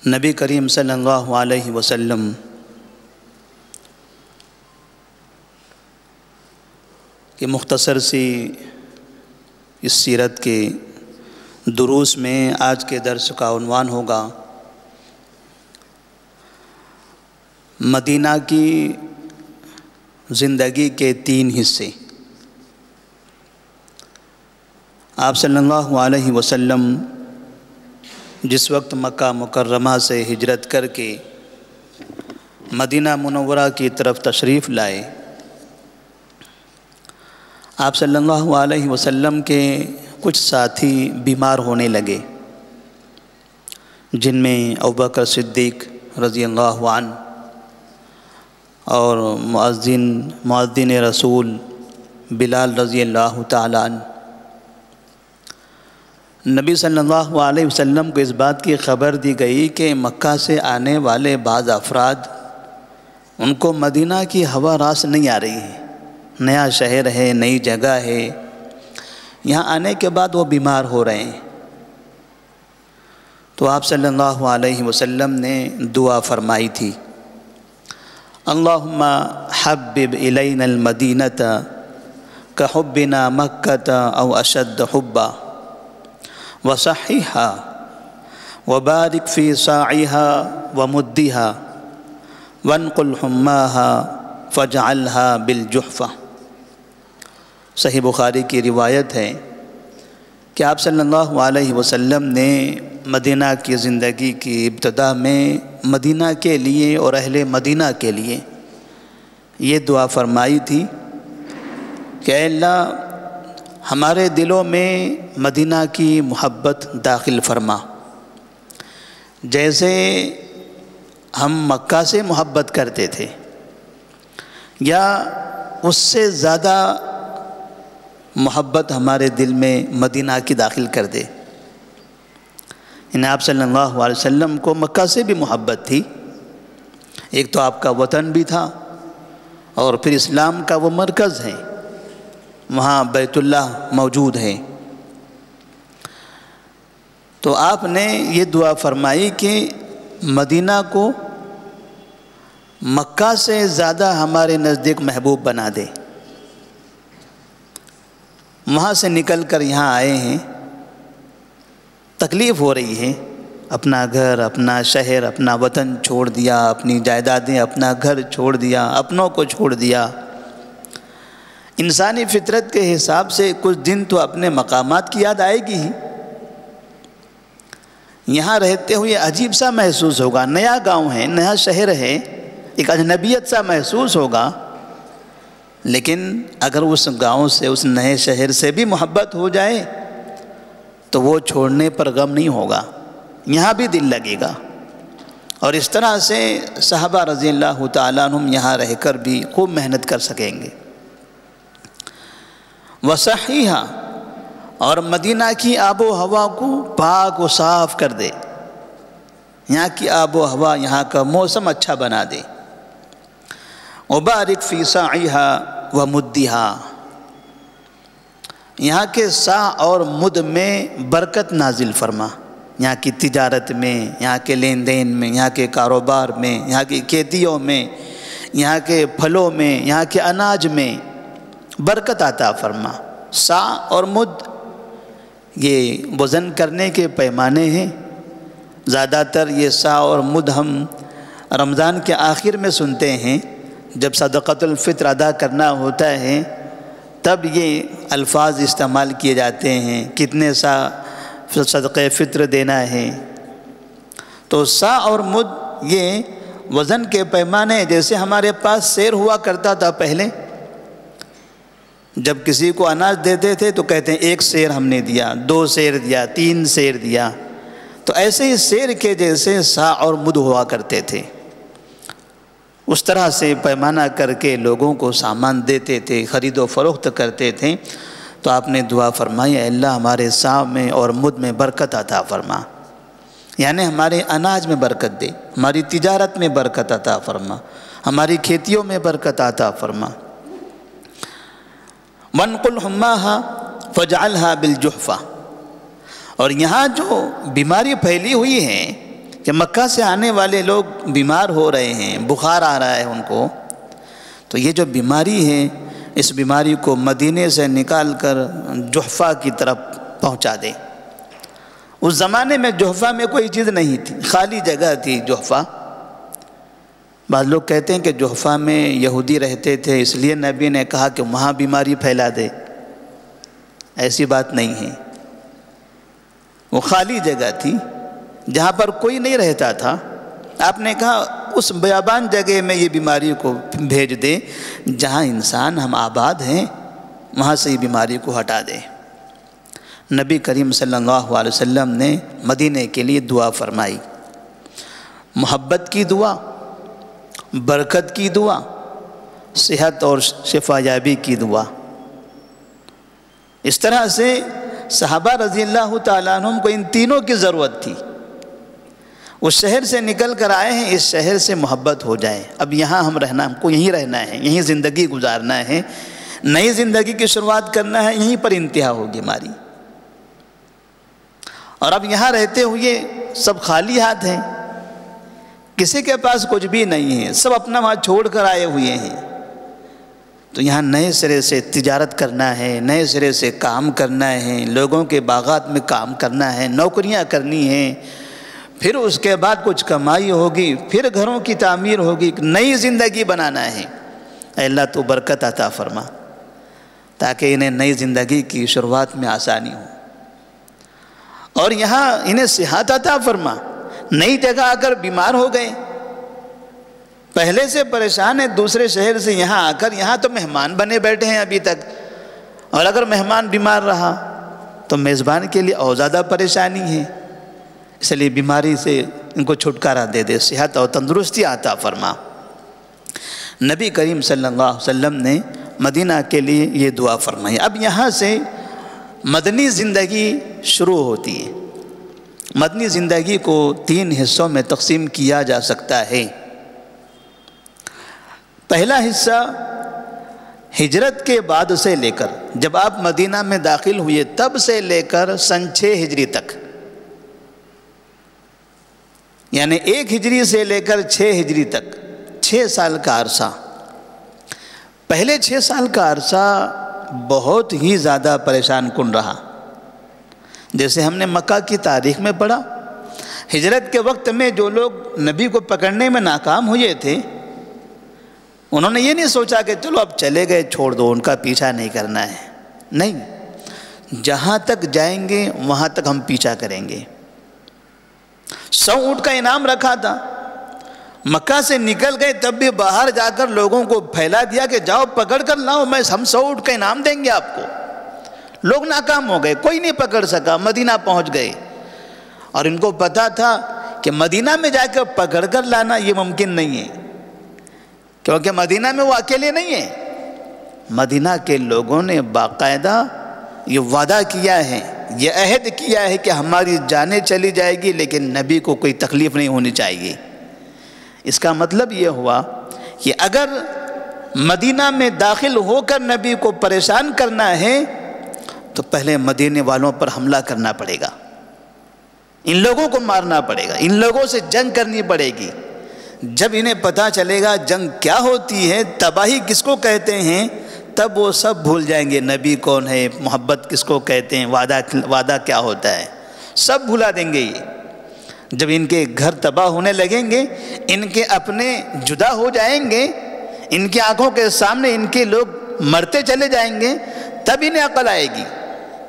نبی کریم صلی اللہ علیہ وسلم کی مختصر سی اس سیرت کے دروس میں آج کے درس کا عنوان ہوگا مدینہ کی زندگی کے 3 حصے۔ آپ صلی اللہ علیہ وسلم جس وقت مکہ مکرمہ سے ہجرت کر کے مدینہ منورہ کی طرف تشریف لائے، آپ صلی اللہ علیہ وسلم کے کچھ ساتھی بیمار ہونے لگے، جن میں ابوبکر صدیق رضی اللہ عنہ اور مؤذن رسول بلال رضی اللہ تعالی عنہ۔ نبی صلی اللہ علیہ وسلم کو اس بات کی خبر دی گئی کہ مکہ سے آنے والے بعض افراد ان کو مدینہ کی ہوا راس نہیں آ رہی ہے، نیا شہر ہے، نئی جگہ ہے، یہاں آنے کے بعد وہ بیمار ہو رہے ہیں۔ تو آپ صلی اللہ علیہ وسلم نے دعا فرمائی تھی، اللہم حبب الینا المدینۃ کحبنا مکۃ او اشد حبا وصححها وبارک فی صاعها ومدها وانقل حماها فاجعلها بالجحفہ۔ صحیح بخاری کی روایت ہے کہ آپ صلی اللہ علیہ وسلم نے مدینہ کی زندگی کی ابتدا میں مدینہ کے لیے اور اہل مدینہ کے لیے یہ دعا فرمائی تھی کہ اے اللہ ہمارے دلوں میں مدینہ کی محبت داخل فرما، جیسے ہم مکہ سے محبت کرتے تھے یا اس سے زیادہ محبت ہمارے دل میں مدینہ کی داخل کر دے۔ آپ صلی اللہ علیہ وسلم کو مکہ سے بھی محبت تھی، ایک تو آپ کا وطن بھی تھا اور پھر اسلام کا وہ مرکز ہے، وہاں بیت اللہ موجود ہے۔ تو آپ نے یہ دعا فرمائی کہ مدینہ کو مکہ سے زیادہ ہمارے نزدیک محبوب بنا دے۔ وہاں سے نکل کر یہاں آئے ہیں، تکلیف ہو رہی ہے، اپنا گھر، اپنا شہر، اپنا وطن چھوڑ دیا، اپنی جائیدادیں، اپنا گھر چھوڑ دیا، اپنوں کو چھوڑ دیا۔ انسانی فطرت کے حساب سے کچھ دن تو اپنے مقامات کی یاد آئے گی ہی، یہاں رہتے ہوئے عجیب سا محسوس ہوگا، نیا گاؤں ہے، نیا شہر ہے، ایک اجنبیت سا محسوس ہوگا۔ لیکن اگر اس گاؤں سے، اس نئے شہر سے بھی محبت ہو جائے تو وہ چھوڑنے پر غم نہیں ہوگا، یہاں بھی دل لگے گا۔ اور اس طرح سے صحابہ رضی اللہ تعالیٰ عنہم یہاں رہ کر بھی خوب محنت کر سکیں گے۔ وصححها، اور مدینہ کی آب و ہوا کو پاک و صاف کر دے، یہاں کی آب و ہوا، یہاں کا موسم اچھا بنا دے۔ وبارک فی صاعها ومدها، یہاں کے سا اور مد میں برکت نازل فرما، یہاں کی تجارت میں، یہاں کے لین دین میں، یہاں کے کاروبار میں، یہاں کی کھیتیوں میں، یہاں کے پھلوں میں، یہاں کے اناج میں برکت عطا فرما۔ سا اور مد یہ وزن کرنے کے پیمانے ہیں، زیادہ تر یہ سا اور مد ہم رمضان کے آخر میں سنتے ہیں، جب صدقۃ الفطر ادا کرنا ہوتا ہے تب یہ الفاظ استعمال کیے جاتے ہیں، کتنے سا صدقہ فطر دینا ہے۔ تو سا اور مد یہ وزن کے پیمانے، جیسے ہمارے پاس سیر ہوا کرتا تھا پہلے، جب کسی کو اناج دیتے تھے تو کہتے ہیں 1 سیر ہم نے دیا، 2 سیر دیا، 3 سیر دیا۔ تو ایسے ہی سیر کے جیسے سا اور مد ہوا کرتے تھے، اس طرح سے پیمانہ کر کے لوگوں کو سامان دیتے تھے، خرید و فروخت کرتے تھے۔ تو آپ نے دعا فرمائی، اے اللہ ہمارے سا میں اور مد میں برکت عطا فرما، یعنی ہمارے اناج میں برکت دے، ہماری تجارت میں برکت عطا فرما، ہماری کھیتیوں میں برکت عطا فرما۔ وَانْقُلْ حُمَّاهَا فَاجْعَلْهَا بِالْجُحْفَةِ، اور یہاں جو بیماری پھیلی ہوئی ہے کہ مکہ سے آنے والے لوگ بیمار ہو رہے ہیں، بخار آ رہا ہے ان کو، تو یہ جو بیماری ہے اس بیماری کو مدینے سے نکال کر جحفہ کی طرف پہنچا دیں۔ اس زمانے میں جحفہ میں کوئی چیز نہیں تھی، خالی جگہ تھی جحفہ۔ بعض لوگ کہتے ہیں کہ جحفہ میں یہودی رہتے تھے اس لیے نبی نے کہا کہ وہاں بیماری پھیلا دے، ایسی بات نہیں ہے۔ وہ خالی جگہ تھی جہاں پر کوئی نہیں رہتا تھا، آپ نے کہا اس بیابان جگہ میں یہ بیماری کو بھیج دے، جہاں انسان ہم آباد ہیں وہاں سے یہ بیماری کو ہٹا دے۔ نبی کریم صلی اللہ علیہ وسلم نے مدینے کے لیے دعا فرمائی، محبت کی دعا، برکت کی دعا، صحت اور شفا یابی کی دعا۔ اس طرح سے صحابہ رضی اللہ تعالیٰ عنہم کو ان تینوں کی ضرورت تھی۔ اس شہر سے نکل کر آئے ہیں، اس شہر سے محبت ہو جائے، اب یہاں ہم کو یہیں رہنا ہے، یہیں زندگی گزارنا ہے، نئی زندگی کی شروعات کرنا ہے، یہیں پر انتہا ہوگی ہماری۔ اور اب یہاں رہتے ہوئے سب خالی ہاتھ ہیں، کسی کے پاس کچھ بھی نہیں ہے، سب اپنا وہاں چھوڑ کر آئے ہوئے ہیں، تو یہاں نئے سرے سے تجارت کرنا ہے، نئے سرے سے کام کرنا ہے، لوگوں کے باغات میں کام کرنا ہے، نوکریاں کرنی ہیں، پھر اس کے بعد کچھ کمائی ہوگی، پھر گھروں کی تعمیر ہوگی، ایک نئی زندگی بنانا ہے۔ اے اللہ تو برکت عطا فرما تاکہ انہیں نئی زندگی کی شروعات میں آسانی ہو، اور یہاں انہیں صحت عطا فرما۔ نئی جگہ آ کر بیمار ہو گئے، پہلے سے پریشان ہیں، دوسرے شہر سے یہاں آ کر، یہاں تو مہمان بنے بیٹھے ہیں ابھی تک، اور اگر مہمان بیمار رہا تو میزبان کے لیے اور زیادہ پریشانی ہے، اس لیے بیماری سے ان کو چھٹکارا دے دے، صحت اور تندرستی عطا فرما۔ نبی کریم صلی اللہ علیہ وسلم نے مدینہ کے لیے یہ دعا فرمائی۔ اب یہاں سے مدنی زندگی شروع ہوتی ہے۔ مدنی زندگی کو 3 حصوں میں تقسیم کیا جا سکتا ہے۔ پہلا حصہ ہجرت کے بعد سے لے کر، جب آپ مدینہ میں داخل ہوئے تب سے لے کر سن 6 ہجری تک، یعنی 1 ہجری سے لے کر 6 ہجری تک 6 سال کا عرصہ۔ پہلے 6 سال کا عرصہ بہت ہی زیادہ پریشان کن رہا، جیسے ہم نے مکہ کی تاریخ میں پڑھا، ہجرت کے وقت میں جو لوگ نبی کو پکڑنے میں ناکام ہوئے تھے، انہوں نے یہ نہیں سوچا کہ چلو اب چلے گئے چھوڑ دو، ان کا پیچھا نہیں کرنا ہے، نہیں، جہاں تک جائیں گے وہاں تک ہم پیچھا کریں گے۔ 100 اونٹ کا انعام رکھا تھا، مکہ سے نکل گئے تب بھی باہر جا کر لوگوں کو پھیلا دیا کہ جاؤ پکڑ کر لاؤ، ہم 100 اونٹ کا انعام دیں گے آپ کو۔ لوگ ناکام ہو گئے، کوئی نہیں پکڑ سکا، مدینہ پہنچ گئے، اور ان کو پتا تھا کہ مدینہ میں جا کر پکڑ کر لانا یہ ممکن نہیں ہے، کیونکہ مدینہ میں وہ اکیلے نہیں ہیں، مدینہ کے لوگوں نے باقاعدہ یہ وعدہ کیا ہے، یہ عہد کیا ہے کہ ہماری جانیں چلی جائے گی لیکن نبی کو کوئی تکلیف نہیں ہونی چاہیے۔ اس کا مطلب یہ ہوا کہ اگر مدینہ میں داخل ہو کر نبی کو پریشان کرنا ہے تو پہلے مدینے والوں پر حملہ کرنا پڑے گا، ان لوگوں کو مارنا پڑے گا، ان لوگوں سے جنگ کرنی پڑے گی۔ جب انہیں پتہ چلے گا جنگ کیا ہوتی ہے، تباہی کس کو کہتے ہیں، تب وہ سب بھول جائیں گے، نبی کون ہے، محبت کس کو کہتے ہیں، وعدہ کیا ہوتا ہے، سب بھلا دیں گے۔ یہ جب ان کے گھر تباہ ہونے لگیں گے، ان کے اپنے جدا ہو جائیں گے، ان کی آنکھوں کے سامنے ان کے لوگ مرتے چلے جائیں گے، تب انہیں عقل آئے گی،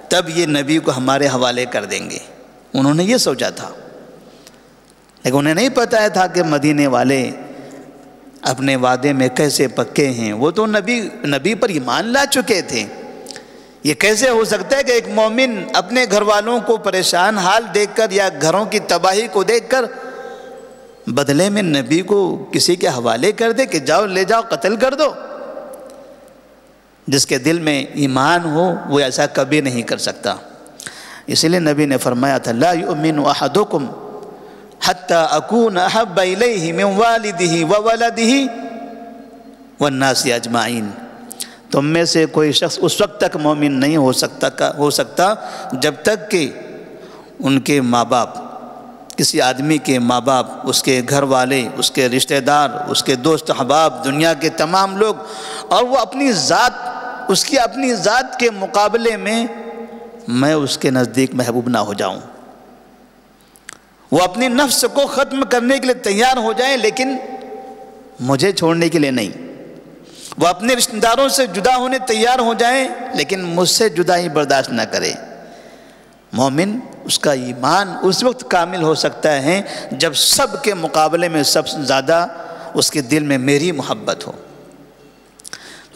تب یہ نبی کو ہمارے حوالے کر دیں گے۔ انہوں نے یہ سوچا تھا، لیکن انہیں نہیں پتہ تھا کہ مدینے والے اپنے وعدے میں کیسے پکے ہیں، وہ تو نبی پر ایمان لا چکے تھے۔ یہ کیسے ہو سکتا ہے کہ ایک مومن اپنے گھر والوں کو پریشان حال دیکھ کر یا گھروں کی تباہی کو دیکھ کر بدلے میں نبی کو کسی کے حوالے کر دے کہ جاؤ لے جاؤ قتل کر دو؟ جس کے دل میں ایمان ہو وہ ایسا کبھی نہیں کر سکتا۔ اس لیے نبی نے فرمایا تھا لا یؤمن احدکم حتی اکون احب الیہ من والدہ وولدہ والناس اجمعین، تم میں سے کوئی شخص اس وقت تک مومن نہیں ہو سکتا جب تک کہ ان کے ماں باپ، کسی آدمی کے ماں باپ، اس کے گھر والے، اس کے رشتہ دار، اس کے دوست احباب، دنیا کے تمام لوگ، اور وہ اپنی ذات، اس کی اپنی ذات کے مقابلے میں اس کے نزدیک محبوب نہ ہو جاؤں. وہ اپنی نفس کو ختم کرنے کے لیے تیار ہو جائیں لیکن مجھے چھوڑنے کے لیے نہیں. وہ اپنے رشتہ داروں سے جدا ہونے تیار ہو جائیں لیکن مجھ سے جدائی برداشت نہ کرے. مومن، اس کا ایمان اس وقت کامل ہو سکتا ہے جب سب کے مقابلے میں سب سے زیادہ اس کے دل میں میری محبت ہو.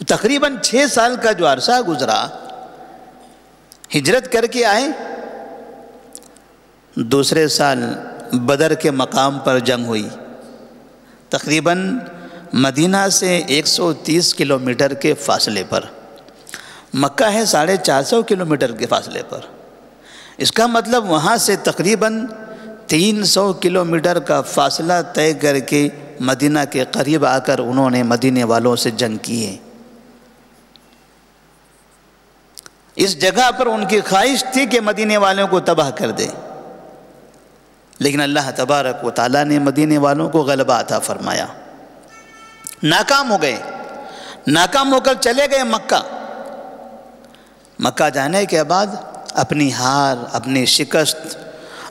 تقریباً 6 سال کا جو عرصہ گزرا، ہجرت کر کے آئے. دوسرے سال بدر کے مقام پر جنگ ہوئی. تقریباً مدینہ سے 130 کلومیٹر کے فاصلے پر. مکہ ہے 450 کلومیٹر کے فاصلے پر. اس کا مطلب وہاں سے تقریباً 300 کلومیٹر کا فاصلہ طے کر کے مدینہ کے قریب آ کر انہوں نے مدینے والوں سے جنگ کی ہے. اس جگہ پر ان کی خواہش تھی کہ مدینے والوں کو تباہ کر دے، لیکن اللہ تبارک و تعالیٰ نے مدینے والوں کو غلبہ عطا فرمایا. ناکام ہو گئے، ناکام ہو کر چلے گئے مکہ. مکہ جانے کے بعد اپنی ہار، اپنی شکست،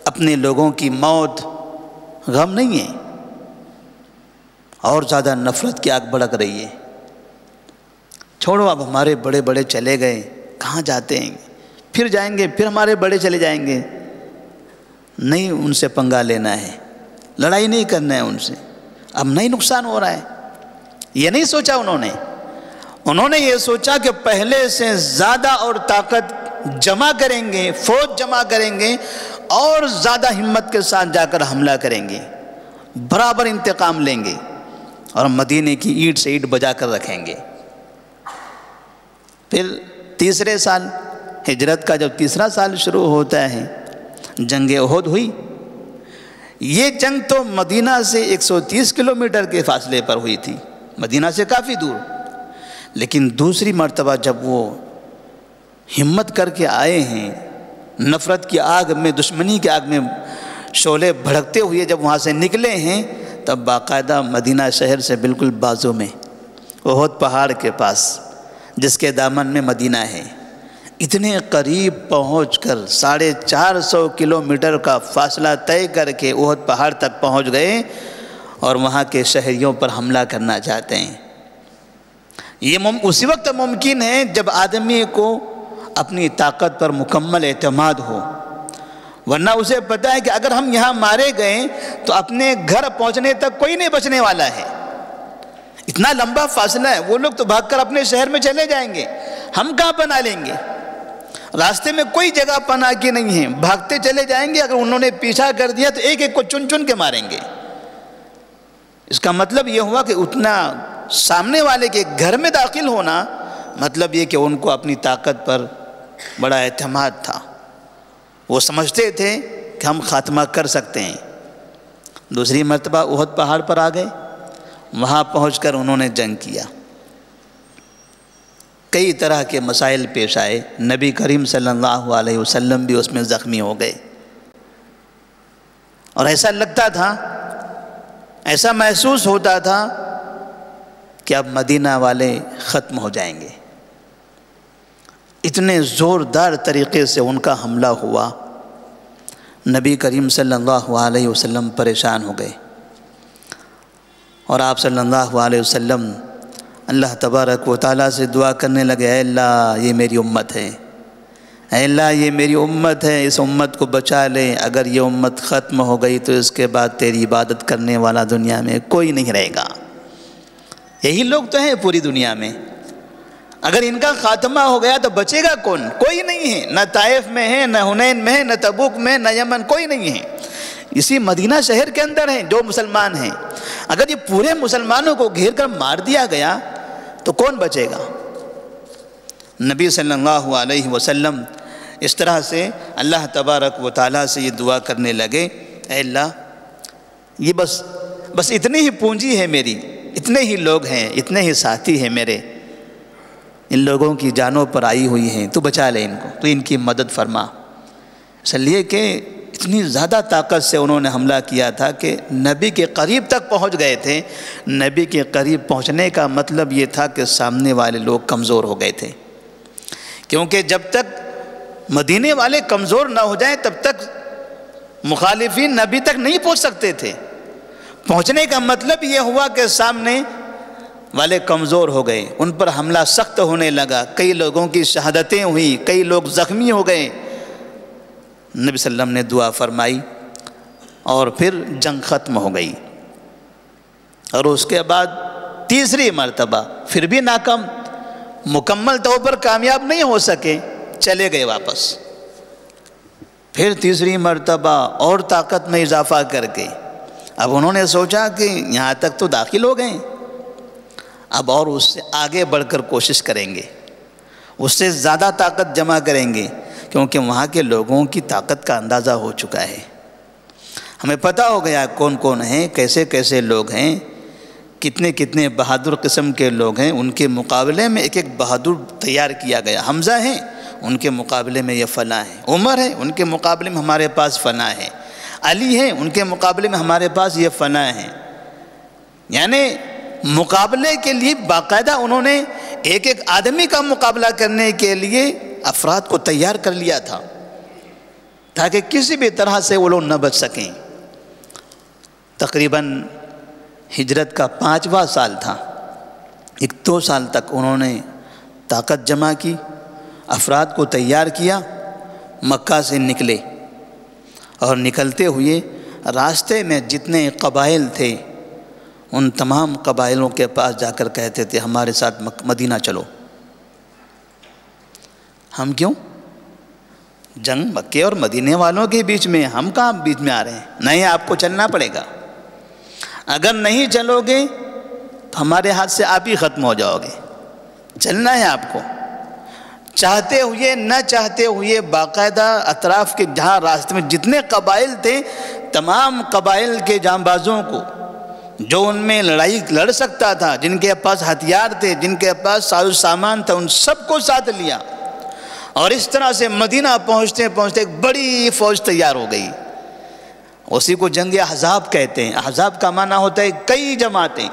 اپنے لوگوں کی موت غم نہیں ہے، اور زیادہ نفرت کی آگ بھڑک رہی ہے. چھوڑو، اب ہمارے بڑے بڑے چلے گئے، کہاں جاتے ہیں، پھر جائیں گے، پھر ہمارے بڑے چلے جائیں گے. نہیں ان سے پنگا لینا ہے، لڑائی نہیں کرنا ہے ان سے، اب نہیں نقصان ہو رہا ہے. یہ نہیں سوچا انہوں نے یہ سوچا کہ پہلے سے زیادہ اور طاقت جمع کریں گے، فوج جمع کریں گے اور زیادہ ہمت کے ساتھ جا کر حملہ کریں گے، برابر انتقام لیں گے اور مدینے کی اینٹ سے اینٹ بجا کر رکھیں گے. پھر تیسرے سال ہجرت کا جب تیسرا سال شروع ہوتا ہے، جنگ احد ہوئی. یہ جنگ تو مدینہ سے 130 کلومیٹر کے فاصلے پر ہوئی تھی، مدینہ سے کافی دور. لیکن دوسری مرتبہ جب وہ ہمت کر کے آئے ہیں، نفرت کی آگ میں، دشمنی کی آگ میں شعلے بھڑکتے ہوئے جب وہاں سے نکلے ہیں، تب باقاعدہ مدینہ شہر سے بالکل بازو میں، احد پہاڑ کے پاس جس کے دامن میں مدینہ ہے، اتنے قریب پہنچ کر 450 کلومیٹر کا فاصلہ طے کر کے احد پہاڑ تک پہنچ گئے اور وہاں کے شہریوں پر حملہ کرنا چاہتے ہیں. یہ اسی وقت ممکن ہے جب آدمی کو اپنی طاقت پر مکمل اعتماد ہو، ورنہ اسے پتہ ہے کہ اگر ہم یہاں مارے گئے تو اپنے گھر پہنچنے تک کوئی نہیں بچنے والا ہے. اتنا لمبا فاصلہ ہے، وہ لوگ تو بھاگ کر اپنے شہر میں چلے جائیں گے، ہم کہاں پناہ لیں گے؟ راستے میں کوئی جگہ پناہ کی نہیں ہے، بھاگتے چلے جائیں گے. اگر انہوں نے پیچھا کر دیا تو ایک ایک کو چن چن کے ماریں گے. اس کا مطلب یہ ہوا کہ اتنا سامنے والے کے گھر میں داخل ہونا، مطلب یہ کہ ان کو اپنی طاقت پر بڑا اعتماد تھا. وہ سمجھتے تھے کہ ہم خاتمہ کر سکتے ہیں. دوسری مرتبہ احد پہاڑ پر آ گئے، وہاں پہنچ کر انہوں نے جنگ کیا. کئی طرح کے مسائل پیش آئے، نبی کریم صلی اللہ علیہ وسلم بھی اس میں زخمی ہو گئے، اور ایسا لگتا تھا، ایسا محسوس ہوتا تھا کہ اب مدینہ والے ختم ہو جائیں گے. اتنے زوردار طریقے سے ان کا حملہ ہوا، نبی کریم صلی اللہ علیہ وسلم پریشان ہو گئے، اور آپ صلی اللہ علیہ وسلم اللہ تبارک و تعالیٰ سے دعا کرنے لگے، اے اللہ یہ میری امت ہے، اے اللہ یہ میری امت ہے، اس امت کو بچا لے. اگر یہ امت ختم ہو گئی تو اس کے بعد تیری عبادت کرنے والا دنیا میں کوئی نہیں رہے گا. یہی لوگ تو ہیں پوری دنیا میں، اگر ان کا خاتمہ ہو گیا تو بچے گا کون؟ کوئی نہیں ہے، نہ طائف میں ہے، نہ حنین میں ہے، نہ تبوک میں، نہ یمن، کوئی نہیں ہے. اسی مدینہ شہر کے اندر ہیں جو مسلمان ہیں. اگر یہ پورے مسلمانوں کو گھیر کر مار دیا گیا تو کون بچے گا؟ نبی صلی اللہ علیہ وسلم اس طرح سے اللہ تبارک و تعالیٰ سے یہ دعا کرنے لگے، اے اللہ یہ بس اتنی ہی پونجی ہے میری، اتنے ہی لوگ ہیں، اتنے ہی ساتھی ہیں میرے، ان لوگوں کی جانوں پر آئی ہوئی ہیں، تو بچا لے ان کو، تو ان کی مدد فرما. اس لیے کہ اتنی زیادہ طاقت سے انہوں نے حملہ کیا تھا کہ نبی کے قریب تک پہنچ گئے تھے۔ نبی کے قریب پہنچنے کا مطلب یہ تھا کہ سامنے والے لوگ کمزور ہو گئے تھے، کیونکہ جب تک مدینے والے کمزور نہ ہو جائیں تب تک مخالفین نبی تک نہیں پہنچ سکتے تھے۔ پہنچنے کا مطلب یہ ہوا کہ سامنے والے کمزور ہو گئے، ان پر حملہ سخت ہونے لگا، کئی لوگوں کی شہادتیں ہوئی، کئی لوگ زخمی ہو گئے۔ نبی صلی اللہ علیہ وسلم نے دعا فرمائی اور پھر جنگ ختم ہو گئی۔ اور اس کے بعد تیسری مرتبہ پھر بھی ناکام، مکمل طور پر کامیاب نہیں ہو سکے، چلے گئے واپس۔ پھر تیسری مرتبہ اور طاقت میں اضافہ کر کے اب انہوں نے سوچا کہ یہاں تک تو داخل ہو گئے، اب اور اس سے آگے بڑھ کر کوشش کریں گے، اس سے زیادہ طاقت جمع کریں گے، کیونکہ وہاں کے لوگوں کی طاقت کا اندازہ ہو چکا ہے۔ ہمیں پتہ ہو گیا کون کون ہیں، کیسے کیسے لوگ ہیں، کتنے کتنے بہادر قسم کے لوگ ہیں۔ ان کے مقابلے میں ایک ایک بہادر تیار کیا گیا۔ حمزہ ہیں، ان کے مقابلے میں یہ فلاں ہیں، عمر ہے، ان کے مقابلے میں ہمارے پاس فلاں ہے، علی ہیں، ان کے مقابلے میں ہمارے پاس یہ فلاں ہیں۔ یعنی مقابلے کے لیے باقاعدہ انہوں نے ایک ایک آدمی کا مقابلہ کرنے کے لیے افراد کو تیار کر لیا تھا، تاکہ کسی بھی طرح سے وہ لوگ نہ بچ سکیں۔ تقریباً ہجرت کا 5واں سال تھا، 2 سال تک انہوں نے طاقت جمع کی، افراد کو تیار کیا، مکہ سے نکلے، اور نکلتے ہوئے راستے میں جتنے قبائل تھے ان تمام قبائلوں کے پاس جا کر کہتے تھے ہمارے ساتھ مدینہ چلو۔ ہم کیوں؟ جنگ مکے اور مدینے والوں کے بیچ میں، ہم کہاں بیچ میں آ رہے ہیں؟ نہیں، آپ کو چلنا پڑے گا، اگر نہیں چلو گے تو ہمارے ہاتھ سے آپ ہی ختم ہو جاؤ گے، چلنا ہے آپ کو۔ چاہتے ہوئے نہ چاہتے ہوئے باقاعدہ اطراف کے جہاں راستے میں جتنے قبائل تھے تمام قبائل کے جانبازوں کو، جو ان میں لڑائی لڑ سکتا تھا، جن کے پاس ہتھیار تھے، جن کے پاس ساز و سامان تھا، ان سب کو ساتھ لیا، اور اس طرح سے مدینہ پہنچتے پہنچتے ایک بڑی فوج تیار ہو گئی۔ اسی کو جنگ احزاب کہتے ہیں۔ احزاب کا معنی ہوتا ہے کئی جماعتیں،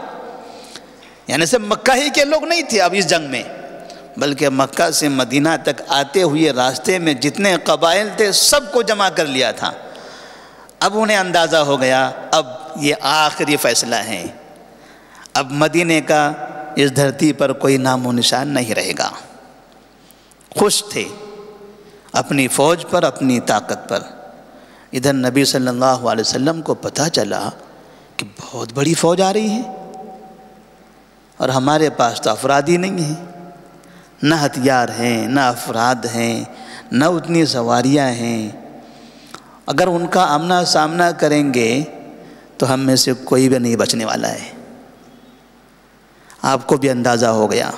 یعنی صرف مکہ ہی کے لوگ نہیں تھے اب اس جنگ میں، بلکہ مکہ سے مدینہ تک آتے ہوئے راستے میں جتنے قبائل تھے سب کو جمع کر لیا تھا۔ اب انہیں اندازہ ہو گیا اب یہ آخری فیصلہ ہے، اب مدینے کا اس دھرتی پر کوئی نام و نشان نہیں رہے گا۔ خوش تھے اپنی فوج پر، اپنی طاقت پر۔ ادھر نبی صلی اللہ علیہ وسلم کو پتہ چلا کہ بہت بڑی فوج آ رہی ہے، اور ہمارے پاس تو افراد ہی نہیں ہیں، نہ ہتھیار ہیں، نہ افراد ہیں، نہ اتنی سواریاں ہیں۔ اگر ان کا آمنا سامنا کریں گے تو ہم میں سے کوئی بھی نہیں بچنے والا ہے۔ آپ کو بھی اندازہ ہو گیا،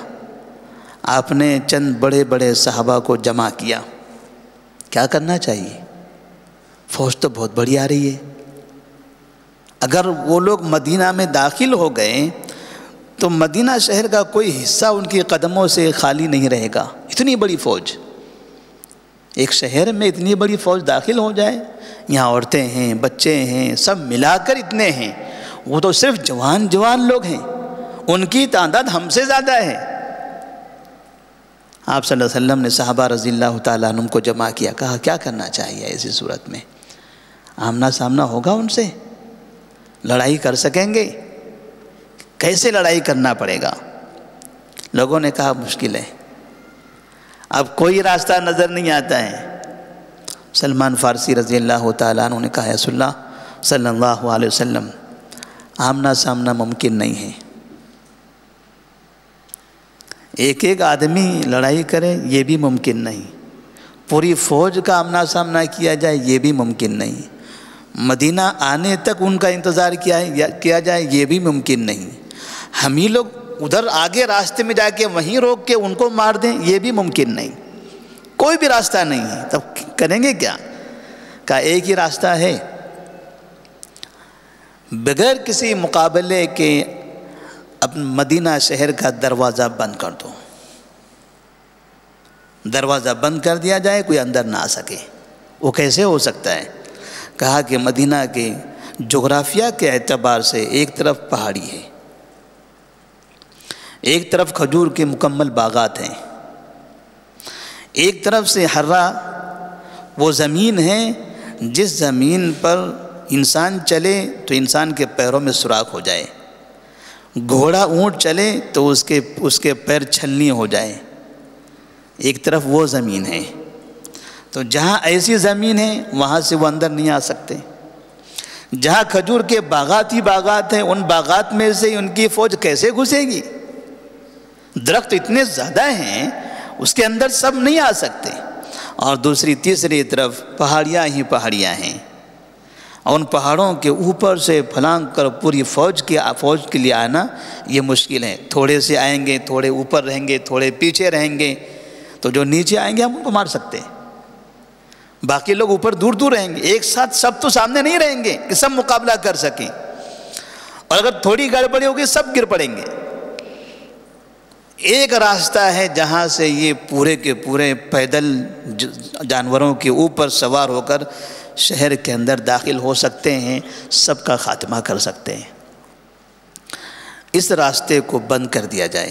آپ نے چند بڑے بڑے صحابہ کو جمع کیا۔ کیا کرنا چاہیے؟ فوج تو بہت بڑی آ رہی ہے، اگر وہ لوگ مدینہ میں داخل ہو گئے تو مدینہ شہر کا کوئی حصہ ان کی قدموں سے خالی نہیں رہے گا۔ اتنی بڑی فوج، ایک شہر میں اتنی بڑی فوج داخل ہو جائے، یہاں عورتیں ہیں، بچے ہیں، سب ملا کر اتنے ہیں، وہ تو صرف جوان لوگ ہیں، ان کی تعداد ہم سے زیادہ ہے۔ آپ صلی اللہ علیہ وسلم نے صحابہ رضی اللہ تعالیٰ عنہم کو جمع کیا، کہا کیا کرنا چاہیے ایسی صورت میں؟ آمنا سامنا ہوگا ان سے؟ لڑائی کر سکیں گے؟ کیسے لڑائی کرنا پڑے گا؟ لوگوں نے کہا مشکل ہے، اب کوئی راستہ نظر نہیں آتا ہے۔ سلمان فارسی رضی اللہ تعالیٰ عنہ نے کہا یا رسول اللہ صلی اللہ علیہ وسلم، آمنا سامنا ممکن نہیں ہے، ایک ایک آدمی لڑائی کرے یہ بھی ممکن نہیں، پوری فوج کا آمنا سامنا کیا جائے یہ بھی ممکن نہیں، مدینہ آنے تک ان کا انتظار کیا جائے یہ بھی ممکن نہیں، ہم ہی لوگ ادھر آگے راستے میں جا کے وہیں روک کے ان کو مار دیں یہ بھی ممکن نہیں، کوئی بھی راستہ نہیں ہے، تب کریں گے کیا؟ کہا ایک ہی راستہ ہے، بغیر کسی مقابلے کے اپنے مدینہ شہر کا دروازہ بند کر دو، دروازہ بند کر دیا جائے، کوئی اندر نہ آ سکے۔ وہ کیسے ہو سکتا ہے؟ کہا کہ مدینہ کے جغرافیہ کے اعتبار سے ایک طرف پہاڑی ہے، ایک طرف کھجور کے مکمل باغات ہیں، ایک طرف سے حرہ وہ زمین ہے جس زمین پر انسان چلے تو انسان کے پیروں میں سوراخ ہو جائے، گھوڑا اونٹ چلے تو اس کے پیر چھلنی ہو جائے، ایک طرف وہ زمین ہے۔ تو جہاں ایسی زمین ہے وہاں سے وہ اندر نہیں آ سکتے، جہاں کھجور کے باغات ہی باغات ہیں ان باغات میں سے ان کی فوج کیسے گھسے گی؟ درخت اتنے زیادہ ہیں اس کے اندر سب نہیں آ سکتے، اور دوسری تیسری طرف پہاڑیاں ہی پہاڑیاں ہیں، اور ان پہاڑوں کے اوپر سے پھلانگ کر پوری فوج کے لیے آنا یہ مشکل ہے۔ تھوڑے سے آئیں گے، تھوڑے اوپر رہیں گے، تھوڑے پیچھے رہیں گے، تو جو نیچے آئیں گے ہم ان کو مار سکتے ہیں، باقی لوگ اوپر دور دور رہیں گے، ایک ساتھ سب تو سامنے نہیں رہیں گے کہ سب مقابلہ کر سکیں، اور اگر تھوڑی گڑبڑی ہوگی سب گر پڑیں گے۔ ایک راستہ ہے جہاں سے یہ پورے کے پورے پیدل جانوروں کے اوپر سوار ہو کر شہر کے اندر داخل ہو سکتے ہیں، سب کا خاتمہ کر سکتے ہیں۔ اس راستے کو بند کر دیا جائے،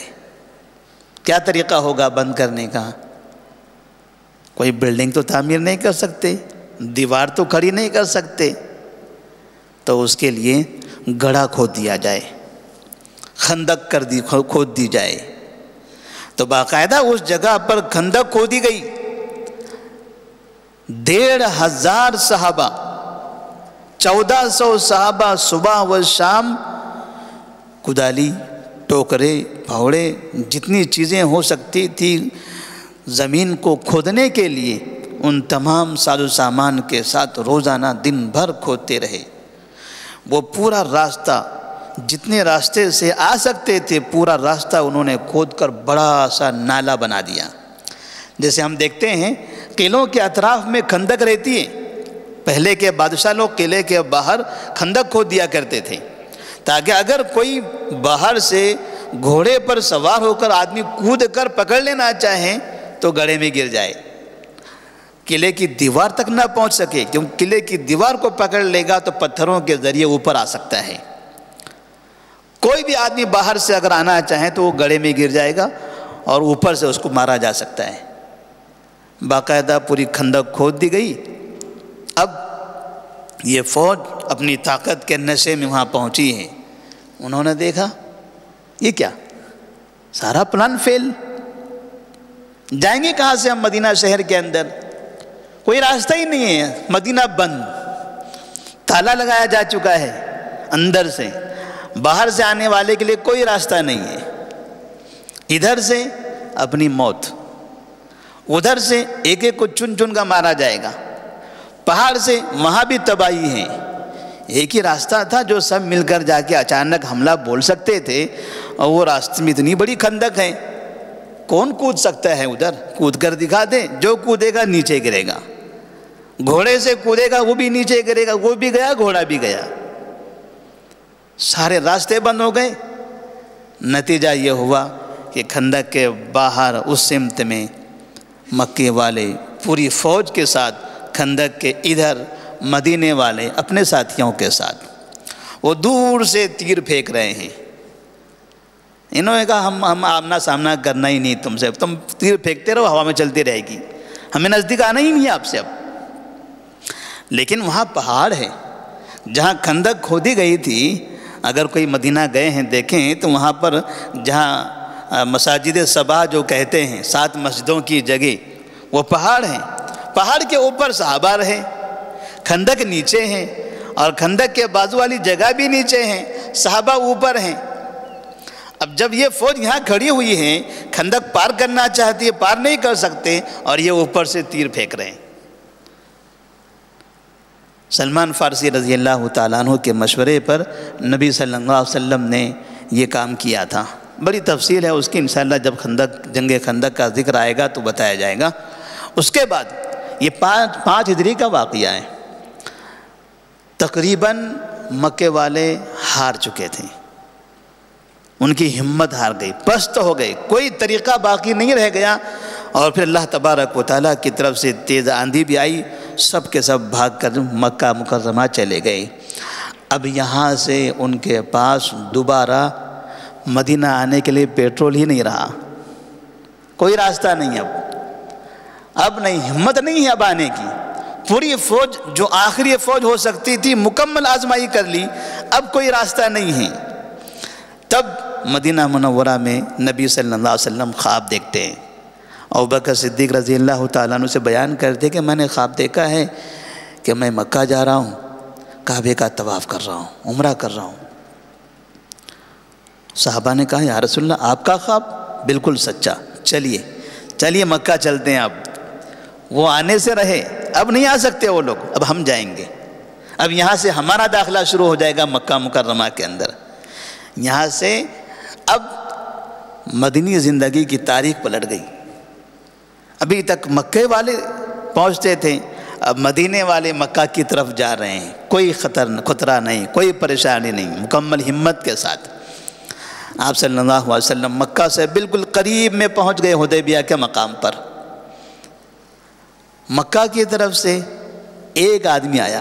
کیا طریقہ ہوگا بند کرنے کا؟ کوئی بلڈنگ تو تعمیر نہیں کر سکتے، دیوار تو کھڑی نہیں کر سکتے، تو اس کے لیے گڑھا کھود دیا جائے، خندق کھود دی جائے۔ تو باقاعدہ اس جگہ پر خندق کھودی گئی، 1500 صحابہ، 1400 صحابہ صبح و شام کدالی، ٹوکرے، پھاوڑے، جتنی چیزیں ہو سکتی تھی زمین کو کھودنے کے لیے ان تمام ساز و سامان کے ساتھ روزانہ دن بھر کھودتے رہے۔ وہ پورا راستہ جتنے راستے سے آ سکتے تھے پورا راستہ انہوں نے کھود کر بڑا سا نالا بنا دیا۔ جیسے ہم دیکھتے ہیں قلعوں کے اطراف میں خندق رہتی ہے، پہلے کے بادشاہ لوگ قلعے کے باہر خندق کھود دیا کرتے تھے تاکہ اگر کوئی باہر سے گھوڑے پر سوار ہو کر آدمی کود کر پکڑ لینا چاہیں تو گڑھے میں گر جائے، قلعے کی دیوار تک نہ پہنچ سکے، کیونکہ قلعے کی دیوار کو پکڑ لے گا تو پتھروں کے ذریعے اوپر آ سکتا ہے۔ کوئی بھی آدمی باہر سے اگر آنا چاہے تو وہ گڑھے میں گر جائے گا اور اوپر سے اس کو مارا جا سکتا ہے۔ باقاعدہ پوری خندق کھود دی گئی۔ اب یہ فوج اپنی طاقت کے نشے میں وہاں پہنچی ہے، انہوں نے دیکھا یہ کیا، سارا پلان فیل، جائیں گے کہاں سے ہم مدینہ شہر کے اندر؟ کوئی راستہ ہی نہیں ہے، مدینہ بند، تالا لگایا جا چکا ہے، اندر سے باہر سے آنے والے کے لیے کوئی راستہ نہیں ہے۔ ادھر سے اپنی موت، ادھر سے ایک ایک کو چن چن کا مارا جائے گا، پہاڑ سے وہاں بھی تباہی ہے۔ ایک ہی راستہ تھا جو سب مل کر جا کے اچانک حملہ بول سکتے تھے، اور وہ راستے میں اتنی بڑی خندق ہے، کون کود سکتا ہے ادھر؟ کود کر دکھا دے، جو کودے گا نیچے گرے گا، گھوڑے سے کودے گا وہ بھی نیچے گرے گا، وہ بھی گیا گھوڑا بھی گیا، سارے راستے بند ہو گئے۔ نتیجہ یہ ہوا کہ خندق کے باہر اس سمت میں مکے والے پوری فوج کے ساتھ، خندق کے ادھر مدینے والے اپنے ساتھیوں کے ساتھ وہ دور سے تیر پھینک رہے ہیں۔ انہوں نے کہا ہم آمنا سامنا کرنا ہی نہیں تم سے، تم تیر پھینکتے رہو، ہوا میں چلتی رہے گی، ہمیں نزدیک آنا ہی نہیں ہے آپ سے اب۔ لیکن وہاں پہاڑ ہے جہاں خندق کھودی گئی تھی، اگر کوئی مدینہ گئے ہیں دیکھیں تو وہاں پر جہاں مساجد سبا جو کہتے ہیں 7 مسجدوں کی جگہ، وہ پہاڑ ہیں، پہاڑ کے اوپر صحابہ رہے، خندق نیچے ہیں، اور خندق کے بازو والی جگہ بھی نیچے ہیں، صحابہ اوپر ہیں۔ اب جب یہ فوج یہاں کھڑی ہوئی ہے، خندق پار کرنا چاہتی ہے، پار نہیں کر سکتے، اور یہ اوپر سے تیر پھینک رہے ہیں۔ سلمان فارسی رضی اللہ تعالیٰ عنہ کے مشورے پر نبی صلی اللہ علیہ وسلم نے یہ کام کیا تھا۔ بڑی تفصیل ہے اس کی، انشاءاللہ جب جنگ خندق کا ذکر آئے گا تو بتایا جائے گا۔ اس کے بعد یہ 5 ہجری کا واقعہ ہے، تقریباً مکے والے ہار چکے تھے، ان کی ہمت ہار گئی، پست ہو گئی، کوئی طریقہ باقی نہیں رہ گیا، اور پھر اللہ تبارک و تعالیٰ کی طرف سے تیز آندھی بھی آئی، سب کے سب بھاگ کر مکہ مکرمہ چلے گئے۔ اب یہاں سے ان کے پاس دوبارہ مدینہ آنے کے لیے پیٹرول ہی نہیں رہا، کوئی راستہ نہیں، اب نہیں، ہمت نہیں ہے اب آنے کی۔ پوری فوج جو آخری فوج ہو سکتی تھی مکمل آزمائی کر لی، اب کوئی راستہ نہیں ہے۔ تب مدینہ منورہ میں نبی صلی اللہ علیہ وسلم خواب دیکھتے ہیں۔ ابوبکر صدیق رضی اللہ تعالیٰ عنہ سے بیان کرتے کہ میں نے خواب دیکھا ہے کہ میں مکہ جا رہا ہوں، کعبے کا طواف کر رہا ہوں، عمرہ کر رہا ہوں۔ صحابہ نے کہا یا رسول اللہ آپ کا خواب بالکل سچا، چلیے مکہ چلتے ہیں۔ اب وہ آنے سے رہے، اب نہیں آ سکتے وہ لوگ، اب ہم جائیں گے، اب یہاں سے ہمارا داخلہ شروع ہو جائے گا مکہ مکرمہ کے اندر۔ یہاں سے اب مدنی زندگی کی تاریخ پلٹ گئی۔ ابھی تک مکے والے پہنچتے تھے، اب مدینے والے مکہ کی طرف جا رہے ہیں، کوئی خطرہ نہیں، کوئی پریشانی نہیں، مکمل ہمت کے ساتھ آپ صلی اللہ علیہ وسلم مکہ سے بالکل قریب میں پہنچ گئے حدیبیہ کے مقام پر۔ مکہ کی طرف سے ایک آدمی آیا،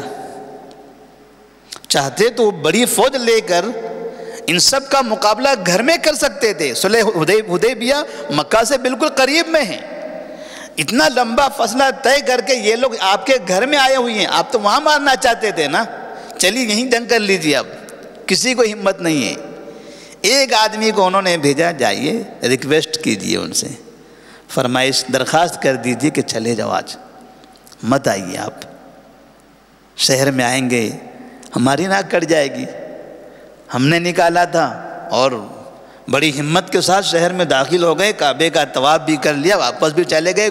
چاہتے تو بڑی فوج لے کر ان سب کا مقابلہ گھر میں کر سکتے تھے، صلح حدیبیہ مکہ سے بالکل قریب میں ہیں، اتنا لمبا فاصلہ طے کر کے یہ لوگ آپ کے گھر میں آئے ہوئے ہیں، آپ تو وہاں مارنا چاہتے تھے نا، چلیے یہیں جنگ کر لیجیے۔ اب کسی کو ہمت نہیں ہے۔ ایک آدمی کو انہوں نے بھیجا، جائیے ریکویسٹ کیجیے ان سے، فرمائش درخواست کر دیجیے کہ چلے جاؤ، آج مت آئیے، آپ شہر میں آئیں گے ہماری ناک کٹ جائے گی، ہم نے نکالا تھا، اور بڑی ہمت کے ساتھ شہر میں داخل ہو گئے، کعبے کا طواف بھی کر لیا، واپس بھی چلے گئے،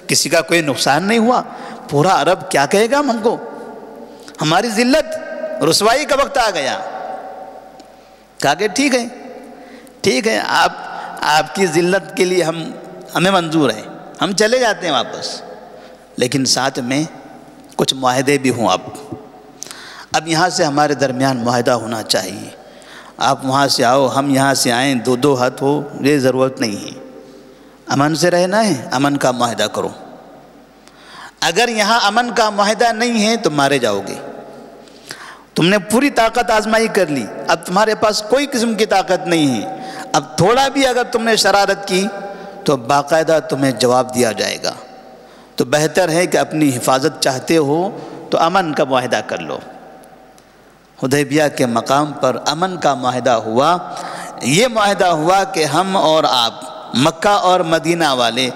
کسی کا کوئی نقصان نہیں ہوا۔ پورا عرب کیا کہے گا ہم کو، ہماری ذلت رسوائی کا وقت آ گیا۔ کہا کہ ٹھیک ہے آپ کی ذلت کے لیے ہمیں منظور ہے، ہم چلے جاتے ہیں واپس، لیکن ساتھ میں کچھ معاہدے بھی ہوں۔ اب یہاں سے ہمارے درمیان معاہدہ ہونا چاہیے، آپ وہاں سے آؤ، ہم یہاں سے آئیں، دو ہاتھ ہو، یہ ضرورت نہیں ہے، امن سے رہنا ہے، امن کا معاہدہ کرو، اگر یہاں امن کا معاہدہ نہیں ہے تو مارے جاؤ گے، تم نے پوری طاقت آزمائی کر لی، اب تمہارے پاس کوئی قسم کی طاقت نہیں ہے، اب تھوڑا بھی اگر تم نے شرارت کی تو باقاعدہ تمہیں جواب دیا جائے گا، تو بہتر ہے کہ اپنی حفاظت چاہتے ہو تو امن کا معاہدہ کر لو۔ حدیبیہ کے مقام پر امن کا معاہدہ ہوا۔ یہ معاہدہ ہوا کہ ہم اور آپ مکہ اور مدینہ والے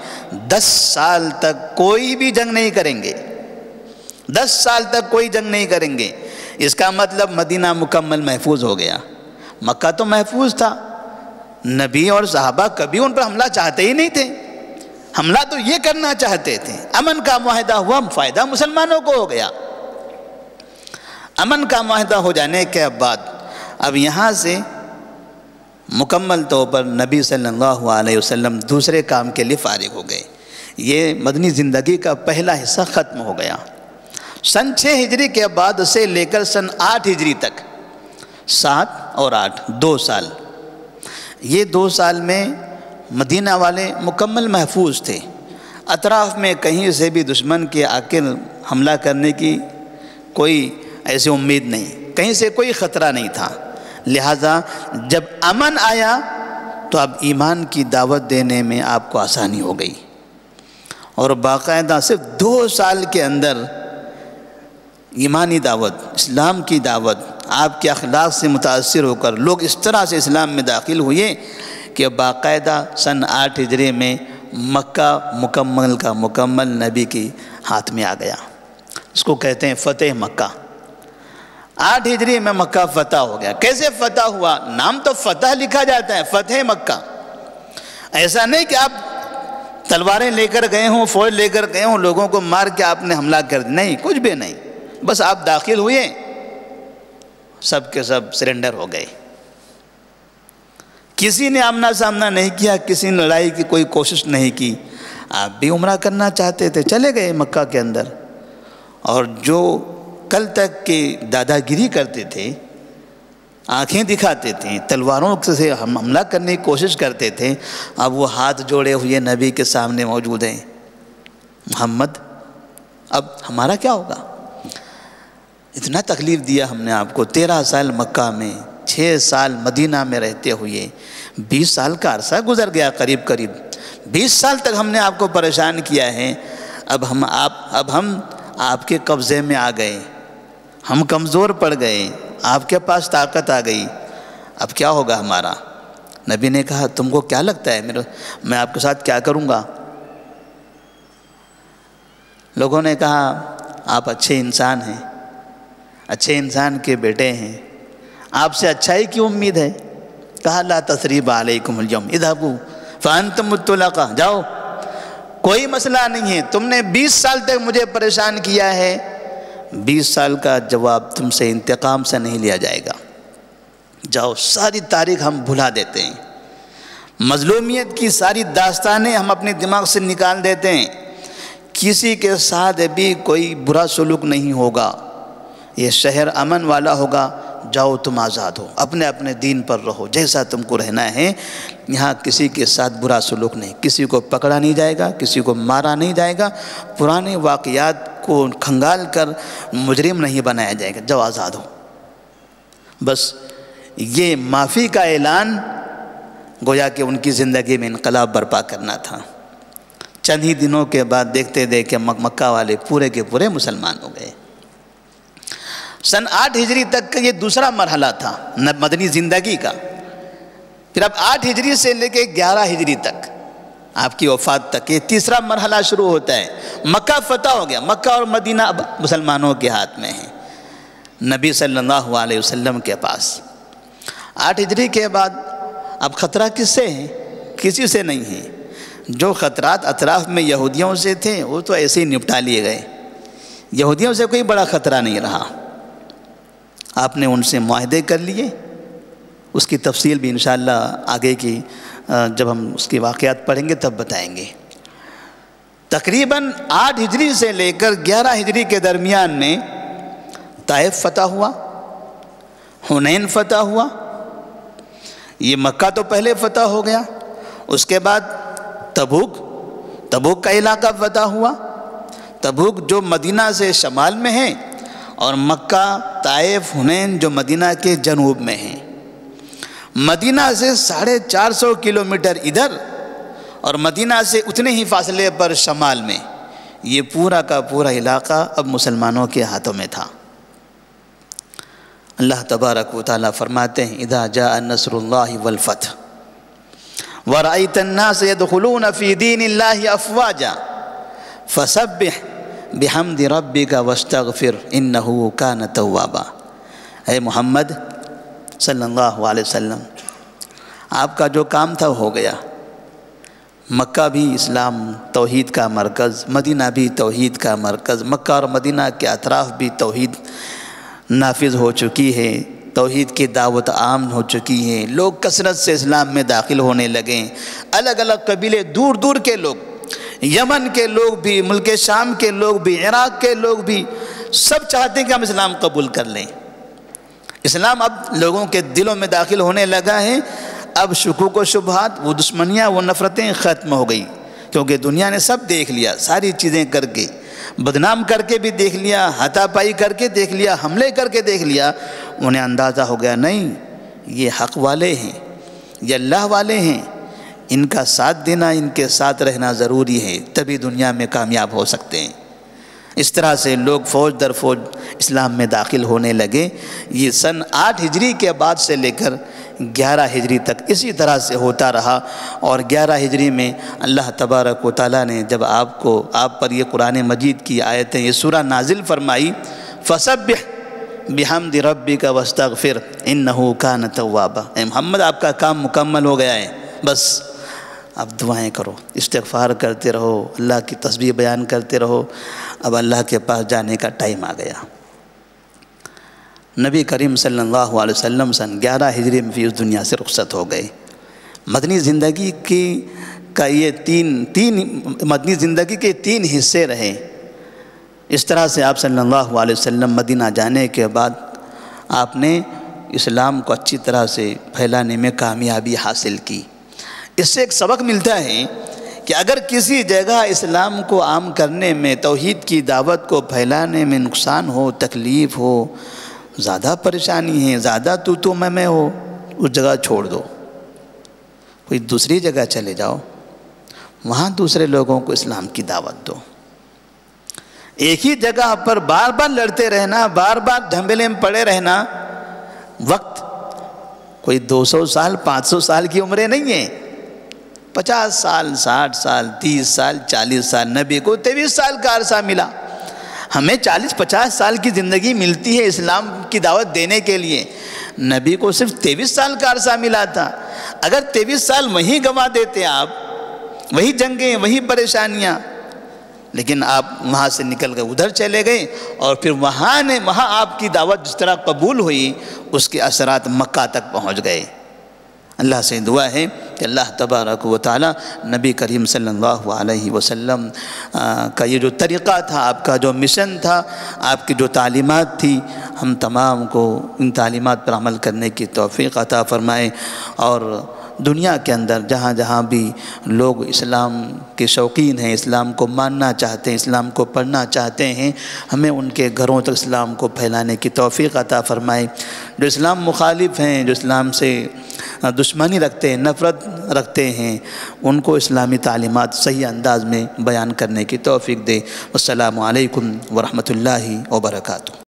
10 سال تک کوئی بھی جنگ نہیں کریں گے، 10 سال تک کوئی جنگ نہیں کریں گے۔ اس کا مطلب مدینہ مکمل محفوظ ہو گیا، مکہ تو محفوظ تھا، نبی اور صحابہ کبھی ان پر حملہ چاہتے ہی نہیں تھے، حملہ تو یہ کرنا چاہتے تھے۔ امن کا معاہدہ ہوا، فائدہ مسلمانوں کو ہو گیا۔ امن کا معاہدہ ہو جانے کے بعد اب یہاں سے مکمل طور پر نبی صلی اللہ علیہ وسلم دوسرے کام کے لیے فارغ ہو گئے۔ یہ مدنی زندگی کا پہلا حصہ ختم ہو گیا۔ سن 6 ہجری کے بعد سے لے کر سن 8 ہجری تک، 7 اور 8 2 سال، یہ 2 سال میں مدینہ والے مکمل محفوظ تھے، اطراف میں کہیں سے بھی دشمن کے آ کے حملہ کرنے کی کوئی ایسی امید نہیں، کہیں سے کوئی خطرہ نہیں تھا۔ لہٰذا جب امن آیا تو اب ایمان کی دعوت دینے میں آپ کو آسانی ہو گئی، اور باقاعدہ صرف 2 سال کے اندر ایمانی دعوت، اسلام کی دعوت، آپ کے اخلاق سے متاثر ہو کر لوگ اس طرح سے اسلام میں داخل ہوئے کہ باقاعدہ سن 8 ہجری میں مکہ مکمل کا مکمل نبی کی ہاتھ میں آ گیا۔ اس کو کہتے ہیں فتح مکہ۔ 8 ہجری میں مکہ فتح ہو گیا۔ کیسے فتح ہوا؟ نام تو فتح لکھا جاتا ہے، فتح مکہ۔ ایسا نہیں کہ آپ تلواریں لے کر گئے ہوں، فوج لے کر گئے ہوں، لوگوں کو مار کے آپ نے حملہ کر دیا، نہیں، کچھ بھی نہیں، بس آپ داخل ہوئے، سب کے سب سرنڈر ہو گئے۔ کسی نے آمنا سامنا نہیں کیا، کسی نے لڑائی کی کوئی کوشش نہیں کی۔ آپ بھی عمرہ کرنا چاہتے تھے، چلے گئے مکہ کے اندر، اور جو کل تک کے دادا گیری کرتے تھے، آنکھیں دکھاتے تھے، تلواروں سے حملہ کرنے کی کوشش کرتے تھے، اب وہ ہاتھ جوڑے ہوئے نبی کے سامنے موجود ہیں۔ محمد اب ہمارا کیا ہوگا؟ اتنا تکلیف دیا ہم نے آپ کو، 13 سال مکہ میں، 6 سال مدینہ میں رہتے ہوئے، 20 سال کا عرصہ گزر گیا قریب قریب، 20 سال تک ہم نے آپ کو پریشان کیا ہے۔ اب ہم آپ کے قبضے میں آ گئے، ہم کمزور پڑ گئے، آپ کے پاس طاقت آ گئی، اب کیا ہوگا ہمارا؟ نبی نے کہا تم کو کیا لگتا ہے میں آپ کے ساتھ کیا کروں گا؟ لوگوں نے کہا آپ اچھے انسان ہیں، اچھے انسان کے بیٹے ہیں، آپ سے اچھائی کی امید ہے۔ کہا لا تثریب علیکم اليوم اذهبوا فانتم الطلقاء، جاؤ، کوئی مسئلہ نہیں ہے، تم نے 20 سال تک مجھے پریشان کیا ہے، 20 سال کا جواب تم سے انتقام سے نہیں لیا جائے گا، جاؤ۔ ساری تاریخ ہم بھلا دیتے ہیں، مظلومیت کی ساری داستانیں ہم اپنے دماغ سے نکال دیتے ہیں، کسی کے ساتھ بھی کوئی برا سلوک نہیں ہوگا، یہ شہر امن والا ہوگا، جاؤ تم آزاد ہو، اپنے اپنے دین پر رہو، جیسا تم کو رہنا ہے، یہاں کسی کے ساتھ برا سلوک نہیں، کسی کو پکڑا نہیں جائے گا، کسی کو مارا نہیں جائے گا، پرانے واقعات کو کھنگال کر مجرم نہیں بنایا جائے گا، جاؤ آزاد ہو۔ بس یہ معافی کا اعلان گویا کہ ان کی زندگی میں انقلاب برپا کرنا تھا۔ چند ہی دنوں کے بعد دیکھتے دیکھتے مکہ والے پورے کے پورے مسلمان ہو گئے۔ سن 8 ہجری تک کا یہ دوسرا مرحلہ تھا مدنی زندگی کا۔ پھر اب 8 ہجری سے لے کے 11 ہجری تک آپ کی وفات تک یہ تیسرا مرحلہ شروع ہوتا ہے۔ مکہ فتح ہو گیا، مکہ اور مدینہ اب مسلمانوں کے ہاتھ میں ہیں، نبی صلی اللہ علیہ وسلم کے پاس۔ 8 ہجری کے بعد اب خطرہ کس سے ہے؟ کسی سے نہیں ہے۔ جو خطرات اطراف میں یہودیوں سے تھے وہ تو ایسے ہی نپٹا لیے گئے، یہودیوں سے کوئی بڑا خطرہ نہیں رہا۔ آپ نے ان سے معاہدے کر لیے، اس کی تفصیل بھی انشاءاللہ آگے کی جب ہم اس کی واقعات پڑھیں گے تب بتائیں گے۔ تقریباً 8 ہجری سے لے کر 11 ہجری کے درمیان میں طائف فتح ہوا، حنین فتح ہوا، یہ مکہ تو پہلے فتح ہو گیا، اس کے بعد تبوک کا علاقہ فتح ہوا، تبوک جو مدینہ سے شمال میں ہے، اور مکہ، طائف، حنین جو مدینہ کے جنوب میں ہیں۔ مدینہ سے 450 کلومیٹر ادھر اور مدینہ سے اتنے ہی فاصلے پر شمال میں، یہ پورا کا پورا علاقہ اب مسلمانوں کے ہاتھوں میں تھا۔ اللہ تبارک و تعالیٰ فرماتے ہیں اذا جاء نصر اللہ والفتح ورأيت الناس يدخلون في دين الله افواجا فسبح بحمد ربك واستغفر انه كان توابا۔ اے محمد صلی اللہ علیہ وسلم، آپ کا جو کام تھا ہو گیا۔ مکہ بھی اسلام توحید کا مرکز، مدینہ بھی توحید کا مرکز، مکہ اور مدینہ کے اطراف بھی توحید نافذ ہو چکی ہے، توحید کی دعوت عام ہو چکی ہے، لوگ کثرت سے اسلام میں داخل ہونے لگے، الگ الگ قبیلے، دور دور کے لوگ، یمن کے لوگ بھی، ملک شام کے لوگ بھی، عراق کے لوگ بھی، سب چاہتے ہیں کہ ہم اسلام قبول کر لیں۔ اسلام اب لوگوں کے دلوں میں داخل ہونے لگا ہے، اب شکوک و شبہات، وہ دشمنیاں، وہ نفرتیں ختم ہو گئی، کیونکہ دنیا نے سب دیکھ لیا، ساری چیزیں کر کے، بدنام کر کے بھی دیکھ لیا، ہاتھا پائی کر کے دیکھ لیا، حملے کر کے دیکھ لیا، انہیں اندازہ ہو گیا نہیں یہ حق والے ہیں، یہ اللہ والے ہیں، ان کا ساتھ دینا، ان کے ساتھ رہنا ضروری ہے، تبھی دنیا میں کامیاب ہو سکتے ہیں۔ اس طرح سے لوگ فوج در فوج اسلام میں داخل ہونے لگے۔ یہ سن 8 ہجری کے بعد سے لے کر 11 ہجری تک اسی طرح سے ہوتا رہا، اور 11 ہجری میں اللہ تبارک و تعالیٰ نے جب آپ پر یہ قرآن مجید کی آیتیں، یہ سورہ نازل فرمائی، فسبح بحمد ربک واستغفر انہ کان توابا۔ اے محمد، آپ کا کام مکمل ہو گیا ہے، بس اب دعائیں کرو، استغفار کرتے رہو، اللہ کی تسبیح بیان کرتے رہو، اب اللہ کے پاس جانے کا ٹائم آ گیا۔ نبی کریم صلی اللہ علیہ وسلم سن 11 ہجری میں بھی اس دنیا سے رخصت ہو گئے۔ مدنی زندگی کا یہ مدنی زندگی کے 3 حصے رہے۔ اس طرح سے آپ صلی اللہ علیہ وسلم مدینہ جانے کے بعد آپ نے اسلام کو اچھی طرح سے پھیلانے میں کامیابی حاصل کی۔ اس سے ایک سبق ملتا ہے کہ اگر کسی جگہ اسلام کو عام کرنے میں، توحید کی دعوت کو پھیلانے میں نقصان ہو، تکلیف ہو، زیادہ پریشانی ہے، زیادہ تو میں ہو، اس جگہ چھوڑ دو، کوئی دوسری جگہ چلے جاؤ، وہاں دوسرے لوگوں کو اسلام کی دعوت دو۔ ایک ہی جگہ پر بار بار لڑتے رہنا، بار بار ڈھمبلے میں پڑے رہنا، وقت کوئی 200 سال 500 سال کی عمریں نہیں ہیں، 50 سال 60 سال 30 سال 40 سال، نبی کو 23 سال کا عرصہ ملا، ہمیں 40-50 سال کی زندگی ملتی ہے اسلام کی دعوت دینے کے لیے، نبی کو صرف 23 سال کا عرصہ ملا تھا۔ اگر 23 سال وہیں گنوا دیتے آپ، وہی جنگیں، وہی پریشانیاں، لیکن آپ وہاں سے نکل گئے، ادھر چلے گئے، اور پھر وہاں آپ کی دعوت جس طرح قبول ہوئی، اس کے اثرات مکہ تک پہنچ گئے۔ اللہ سے دعا ہے کہ اللہ تبارک و تعالی نبی کریم صلی اللہ علیہ وسلم کا یہ جو طریقہ تھا، آپ کا جو مشن تھا، آپ کی جو تعلیمات تھی، ہم تمام کو ان تعلیمات پر عمل کرنے کی توفیق عطا فرمائے، اور دنیا کے اندر جہاں جہاں بھی لوگ اسلام کے شوقین ہیں، اسلام کو ماننا چاہتے ہیں، اسلام کو پڑھنا چاہتے ہیں، ہمیں ان کے گھروں تک اسلام کو پھیلانے کی توفیق عطا فرمائے۔ جو اسلام مخالف ہیں، جو اسلام سے دشمنی رکھتے ہیں، نفرت رکھتے ہیں، ان کو اسلامی تعلیمات صحیح انداز میں بیان کرنے کی توفیق دے۔ السلام علیکم ورحمۃ اللہ وبرکاتہ۔